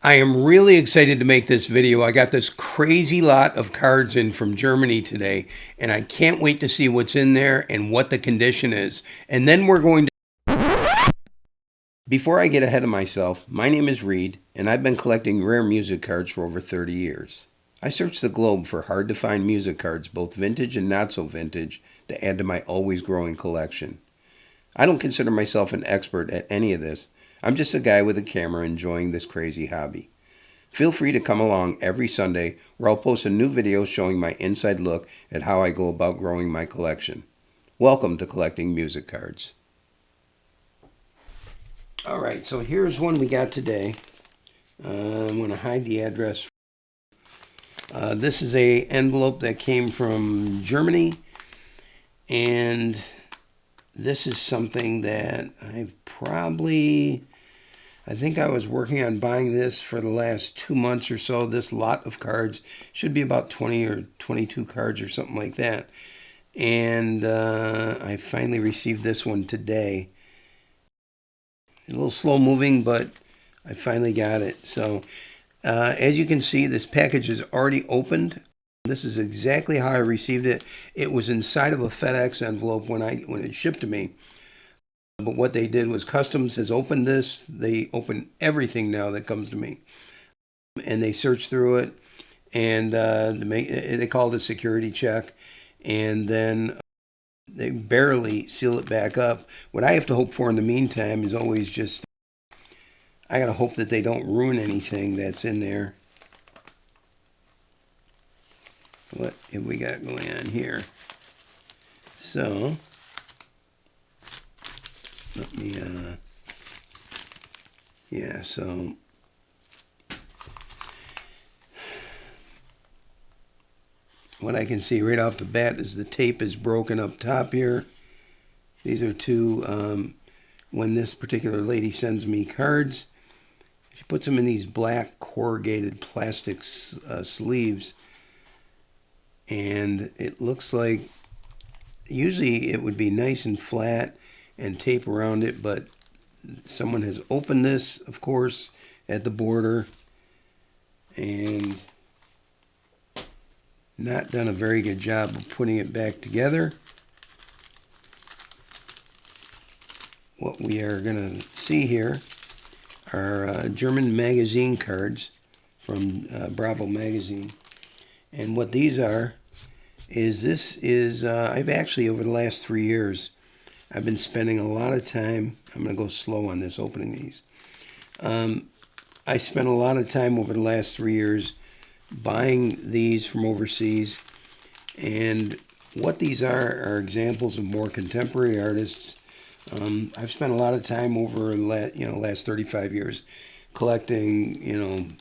I am really excited to make this video. I got this crazy lot of cards in from Germany today, and I can't wait to see what's in there and what the condition is. And then we're going to... Before I get ahead of myself, my name is Reed, and I've been collecting rare music cards for over 30 years. I searched the globe for hard-to-find music cards, both vintage and not so vintage, to add to my always growing collection. I don't consider myself an expert at any of this. I'm just a guy with a camera enjoying this crazy hobby. Feel free to come along every Sunday where I'll post a new video showing my inside look at how I go about growing my collection. Welcome to collecting music cards. Alright, so here's one we got today. I'm going to hide the address. This is an envelope that came from Germany, and this is something that I think I was working on buying this for the last 2 months or so. This lot of cards should be about 20 or 22 cards or something like that. And I finally received this one today. A little slow moving, but I finally got it. So as you can see, this package is already opened. This is exactly how I received it. It was inside of a FedEx envelope when it shipped to me. But what they did was Customs has opened this. They open everything now that comes to me. And they search through it, and they call it a security check. And then they barely seal it back up. What I have to hope for in the meantime is always just, I got to hope that they don't ruin anything that's in there. What have we got going on here? So, let me, so what I can see right off the bat is the tape is broken up top here. These are two, when this particular lady sends me cards, she puts them in these black corrugated plastic sleeves, and it looks like usually it would be nice and flat and tape around it, but someone has opened this, of course, at the border and not done a very good job of putting it back together. What we are going to see here are German magazine cards from Bravo magazine. And what these are is I've actually, over the last 3 years, I've been spending a lot of time. I'm going to go slow on this, opening these. I spent a lot of time over the last 3 years buying these from overseas. And what these are examples of more contemporary artists. I've spent a lot of time over the last 35 years collecting,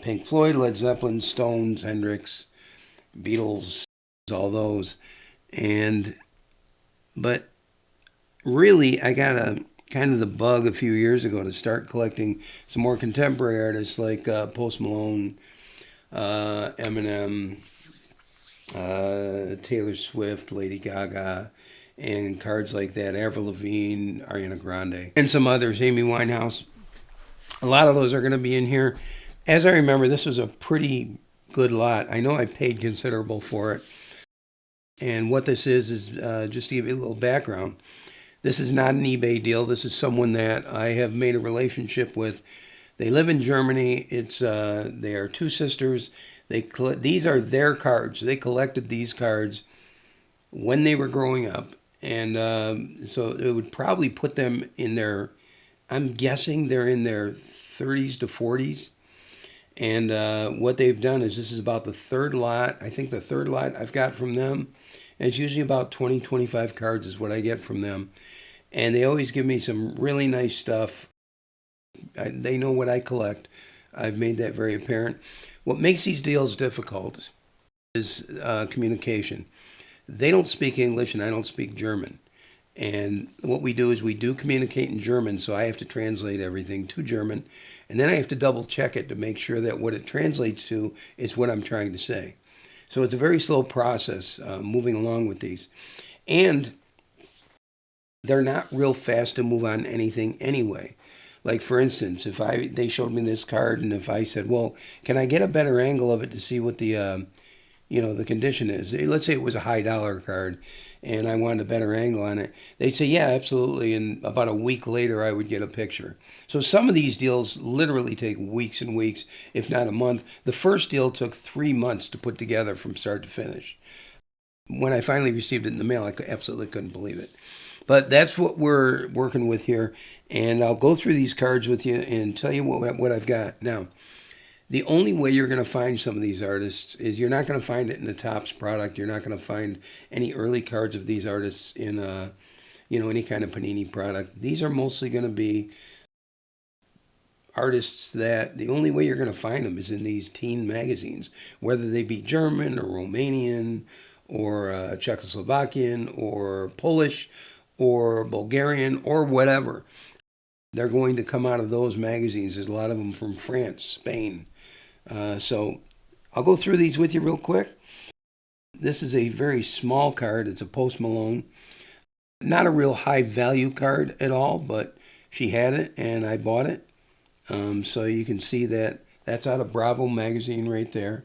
Pink Floyd, Led Zeppelin, Stones, Hendrix, Beatles, all those. But really, I got a kind of the bug a few years ago to start collecting some more contemporary artists like Post Malone, Eminem, Taylor Swift, Lady Gaga, and cards like that, Avril Lavigne, Ariana Grande, and some others, Amy Winehouse. A lot of those are going to be in here. As I remember, this was a pretty good lot. I know I paid considerable for it. And what this is just to give you a little background, this is not an eBay deal. This is someone that I have made a relationship with. They live in Germany. They are two sisters. These are their cards. They collected these cards when they were growing up. And so it would probably put them in I'm guessing they're in their 30s to 40s. And what they've done is, this is about the third lot. I think the third lot I've got from them. And it's usually about 20, 25 cards is what I get from them. And they always give me some really nice stuff. They know what I collect. I've made that very apparent. What makes these deals difficult is communication. They don't speak English and I don't speak German. And what we do is we do communicate in German, so I have to translate everything to German. And then I have to double check it to make sure that what it translates to is what I'm trying to say. So it's a very slow process moving along with these. And they're not real fast to move on anything anyway. Like for instance, if they showed me this card, and if I said, well, can I get a better angle of it to see what the the condition is? Let's say it was a high dollar card, and I wanted a better angle on it. They'd say, yeah, absolutely. And about a week later, I would get a picture. So some of these deals literally take weeks and weeks, if not a month. The first deal took 3 months to put together from start to finish. When I finally received it in the mail, I absolutely couldn't believe it. But that's what we're working with here. And I'll go through these cards with you and tell you what I've got. Now, the only way you're going to find some of these artists is you're not going to find it in the Topps product. You're not going to find any early cards of these artists in any kind of Panini product. These are mostly going to be artists that the only way you're going to find them is in these teen magazines, whether they be German or Romanian or Czechoslovakian or Polish or Bulgarian or whatever. They're going to come out of those magazines. There's a lot of them from France, Spain. So I'll go through these with you real quick. This is a very small card. It's a Post Malone. Not a real high value card at all, but she had it and I bought it. So you can see that that's out of Bravo magazine right there.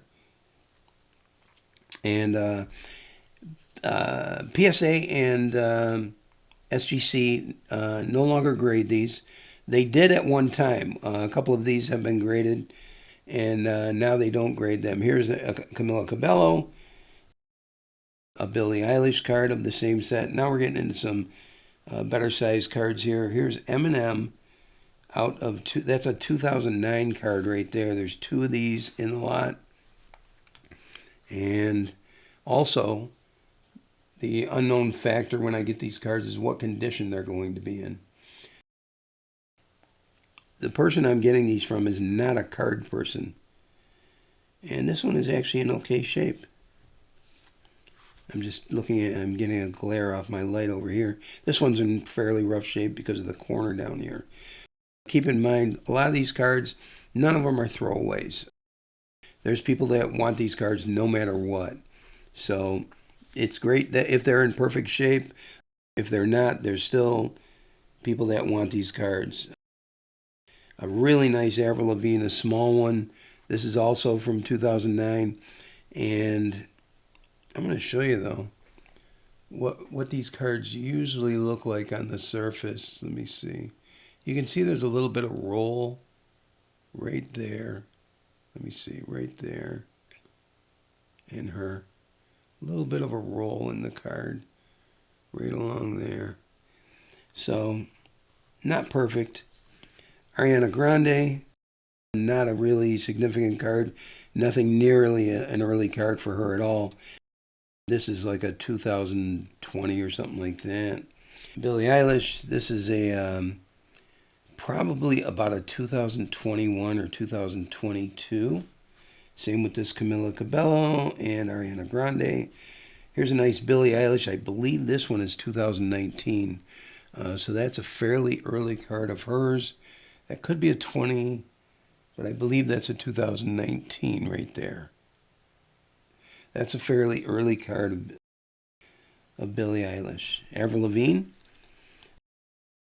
And PSA and SGC no longer grade these. They did at one time. A couple of these have been graded, and now they don't grade them. Here's a Camila Cabello, a Billie Eilish card of the same set. Now we're getting into some better sized cards here. Here's Eminem out of that's a 2009 card right there. There's two of these in the lot. And also, the unknown factor when I get these cards is what condition they're going to be in. The person I'm getting these from is not a card person. And this one is actually in okay shape. I'm just I'm getting a glare off my light over here. This one's in fairly rough shape because of the corner down here. Keep in mind, a lot of these cards, none of them are throwaways. There's people that want these cards no matter what. So it's great that if they're in perfect shape. If they're not, there's still people that want these cards. A really nice Avril Lavigne, a small one. This is also from 2009. And I'm going to show you, though, what these cards usually look like on the surface. Let me see. You can see there's a little bit of roll right there. Let me see, right there in her. A little bit of a roll in the card right along there. So, not perfect. Ariana Grande, not a really significant card. Nothing nearly an early card for her at all. This is like a 2020 or something like that. Billie Eilish, this is a probably about a 2021 or 2022. Same with this Camila Cabello and Ariana Grande. Here's a nice Billie Eilish. I believe this one is 2019. So that's a fairly early card of hers. That could be a 20, but I believe that's a 2019 right there. That's a fairly early card of Billie Eilish. Avril Lavigne,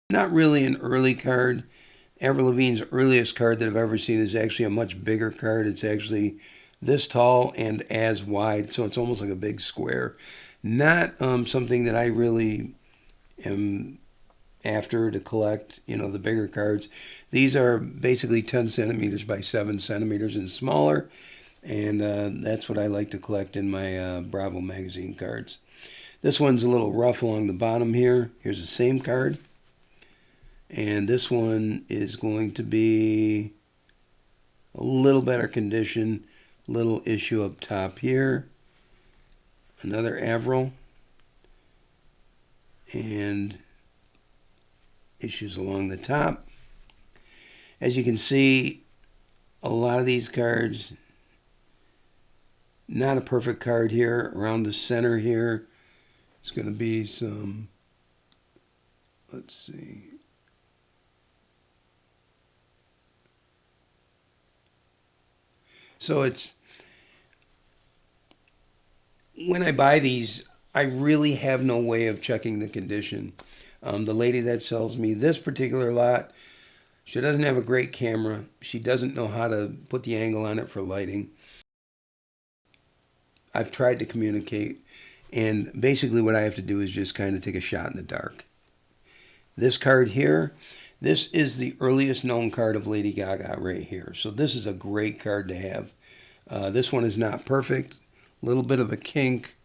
not really an early card. Avril Lavigne's earliest card that I've ever seen is actually a much bigger card. It's actually this tall and as wide, so it's almost like a big square. Not something that I really am after to collect, the bigger cards. These are basically 10 centimeters by 7 centimeters and smaller, and that's what I like to collect in my Bravo magazine cards. This one's a little rough along the bottom here. Here's the same card. And this one is going to be a little better condition, little issue up top here. Another Avril. And issues along the top. As you can see, a lot of these cards, not a perfect card here. Around the center here, it's going to be some, let's see. So it's, when I buy these, I really have no way of checking the condition. The lady that sells me this particular lot, She doesn't have a great camera. She doesn't know how to put the angle on it for lighting. I've tried to communicate, and basically what I have to do is just kind of take a shot in the dark. This card here, this is the earliest known card of Lady Gaga right here. So this is a great card to have. This one is not perfect. A little bit of a kink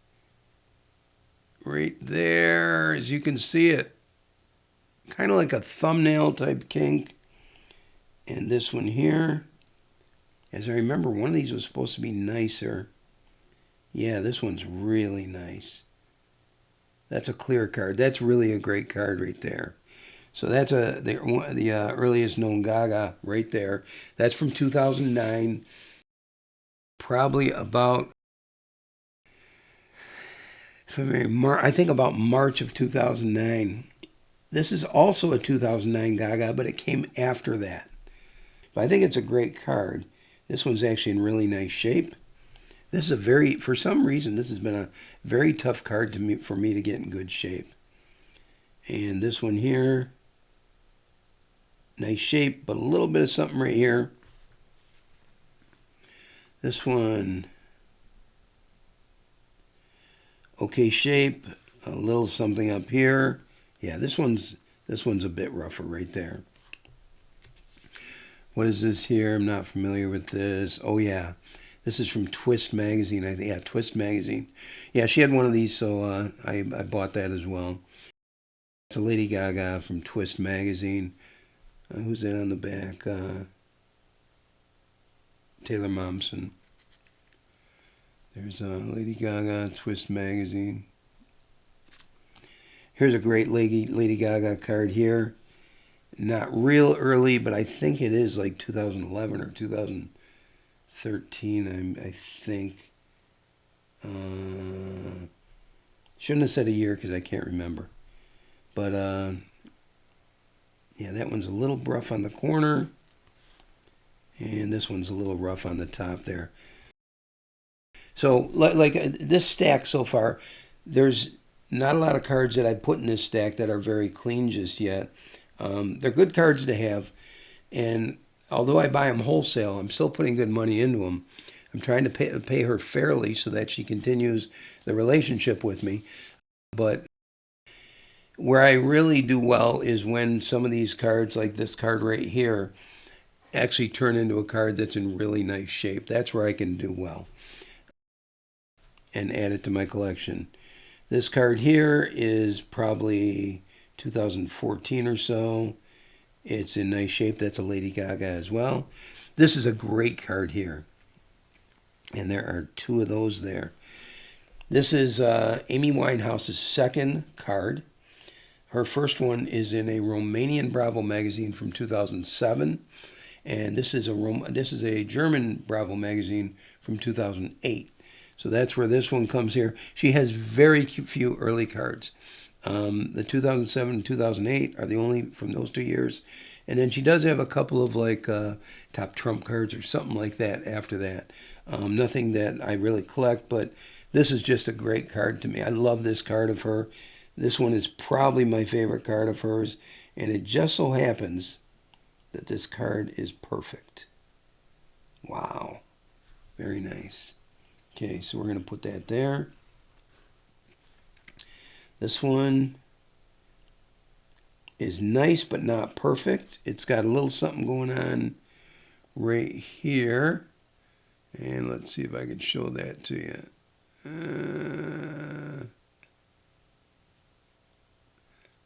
right there, as you can see it. Kind of like a thumbnail type kink. And this one here, as I remember, one of these was supposed to be nicer. Yeah, this one's really nice. That's a clear card. That's really a great card right there. So that's the earliest known Gaga right there. That's from 2009. Probably about, I think about March of 2009. This is also a 2009 Gaga, but it came after that. But I think it's a great card. This one's actually in really nice shape. This is for some reason, this has been a very tough card for me to get in good shape. And this one here, nice shape, but a little bit of something right here. This one, okay shape, a little something up here. Yeah, this one's a bit rougher right there. What is this here? I'm not familiar with this. Oh yeah, this is from Twist magazine. I think, yeah, Twist magazine. Yeah, she had one of these, so I bought that as well. It's a Lady Gaga from Twist magazine. Who's that on the back? Taylor Momsen. There's Lady Gaga, Twist magazine. Here's a great Lady Gaga card here. Not real early, but I think it is like 2011 or 2013, I think. Shouldn't have said a year because I can't remember. But, yeah, that one's a little rough on the corner. And this one's a little rough on the top there. So, like this stack so far, there's not a lot of cards that I put in this stack that are very clean just yet. They're good cards to have, and although I buy them wholesale, I'm still putting good money into them. I'm trying to pay her fairly so that she continues the relationship with me. But where I really do well is when some of these cards, like this card right here, actually turn into a card that's in really nice shape. That's where I can do well and add it to my collection. This card here is probably 2014 or so. It's in nice shape. That's a Lady Gaga as well. This is a great card here. And there are two of those there. This is Amy Winehouse's second card. Her first one is in a Romanian Bravo magazine from 2007. And this is a German Bravo magazine from 2008. So that's where this one comes here. She has very few early cards. The 2007 and 2008 are the only from those 2 years. And then she does have a couple of like top trump cards or something like that after that. Nothing that I really collect, but this is just a great card to me. I love this card of her. This one is probably my favorite card of hers. And it just so happens that this card is perfect. Wow. Very nice. Okay, so we're going to put that there. This one is nice but not perfect. It's got a little something going on right here. And let's see if I can show that to you.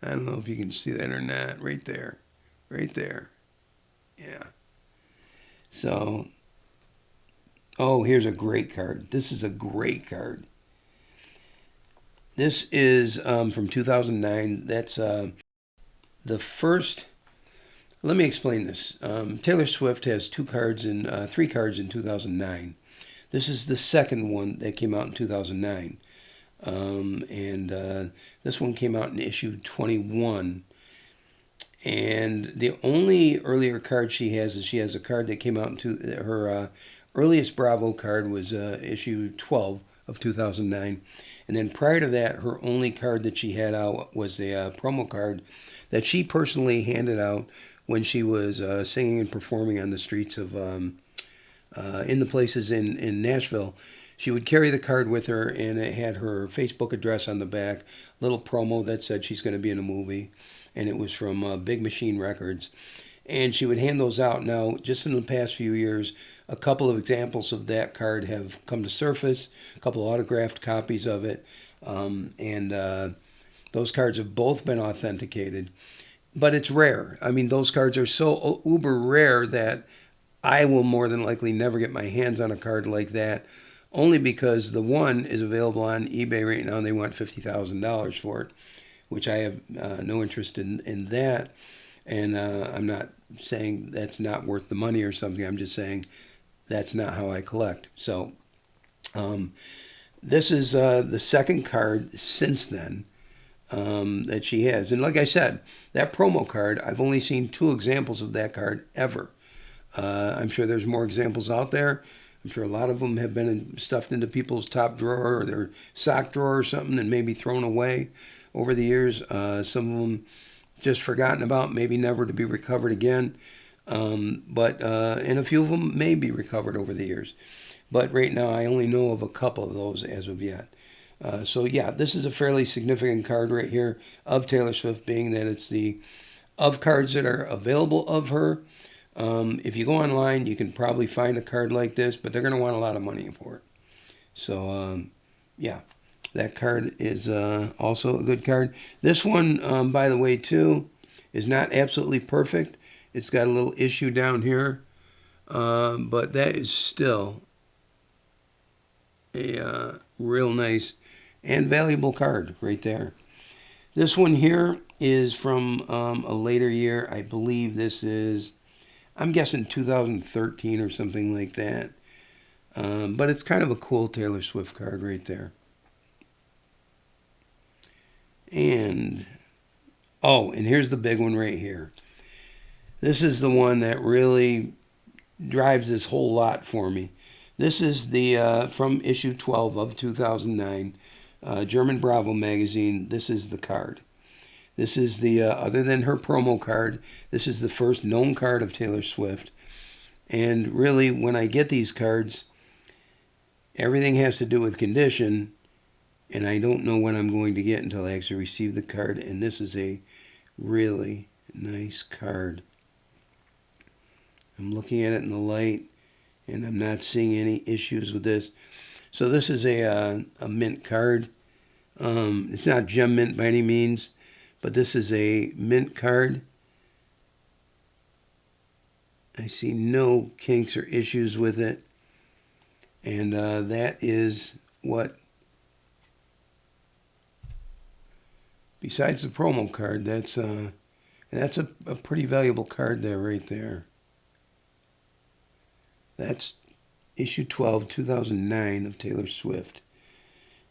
I don't know if you can see that or not. Right there. Right there. Yeah. So, oh, here's a great card. This is a great card. This is from 2009. That's the first. Let me explain this. Taylor Swift has three cards in 2009. This is the second one that came out in 2009. And this one came out in issue 21. And the only earlier card she has is she has a card that came out into her earliest Bravo card was issue 12 of 2009. And then prior to that, her only card that she had out was a promo card that she personally handed out when she was singing and performing on the streets of in the places in Nashville. She would carry the card with her, and it had her Facebook address on the back, little promo that said she's going to be in a movie, and it was from Big Machine Records. And she would hand those out. Now, just in the past few years, a couple of examples of that card have come to surface, a couple of autographed copies of it, and those cards have both been authenticated. But it's rare. I mean, those cards are so uber rare that I will more than likely never get my hands on a card like that, only because the one is available on eBay right now and they want $50,000 for it, which I have no interest in that. And I'm not saying that's not worth the money or something. I'm just saying that's not how I collect. So this is the second card since then that she has. And like I said, that promo card, I've only seen 2 examples of that card ever. I'm sure there's more examples out there. I'm sure a lot of them have been stuffed into people's top drawer or their sock drawer or something and maybe thrown away over the years. Some of them just forgotten about, maybe never to be recovered again. But and a few of them may be recovered over the years. But right now, I only know of a couple of those as of yet. So yeah, this is a fairly significant card right here of Taylor Swift, being that it's the of cards that are available of her. If you go online, you can probably find a card like this, but they're going to want a lot of money for it. So yeah, that card is also a good card. This one, by the way, too, is not absolutely perfect. It's got a little issue down here, but that is still a real nice and valuable card right there. This one here is from a later year. I believe this is, I'm guessing 2013 or something like that. But it's kind of a cool Taylor Swift card right there. And, oh, and here's the big one right here. This is the one that really drives this whole lot for me. This is the from issue 12 of 2009, German Bravo magazine. This is the card. This is the, other than her promo card, this is the first known card of Taylor Swift. And really, when I get these cards, everything has to do with condition, and I don't know when I'm going to get until I actually receive the card. And this is a really nice card. I'm looking at it in the light, and I'm not seeing any issues with this. So this is a mint card. It's not gem mint by any means, but this is a mint card. I see no kinks or issues with it. And that is what, besides the promo card, that's a pretty valuable card there, right there. That's issue 12, 2009 of Taylor Swift.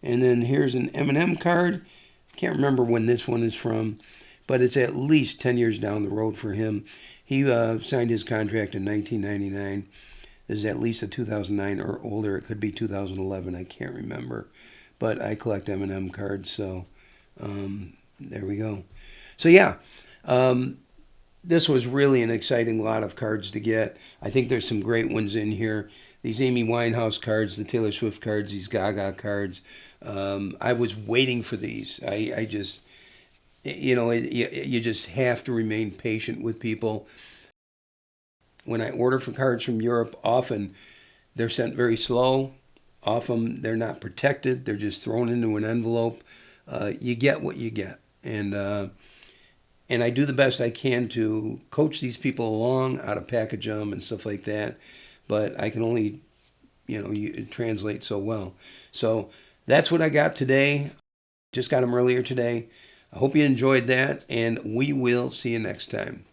And then here's an Eminem card. Can't remember when this one is from, but it's at least 10 years down the road for him. He signed his contract in 1999. This is at least a 2009 or older. It could be 2011. I can't remember. But I collect Eminem cards, so there we go. So yeah, this was really an exciting lot of cards to get. I think there's some great ones in here. These Amy Winehouse cards, the Taylor Swift cards, these Gaga cards. I was waiting for these. I just, you just have to remain patient with people. When I order for cards from Europe, often they're sent very slow. Often they're not protected. They're just thrown into an envelope. You get what you get. And I do the best I can to coach these people along, how to package them and stuff like that. But I can only, translate so well. So that's what I got today. Just got them earlier today. I hope you enjoyed that, and we will see you next time.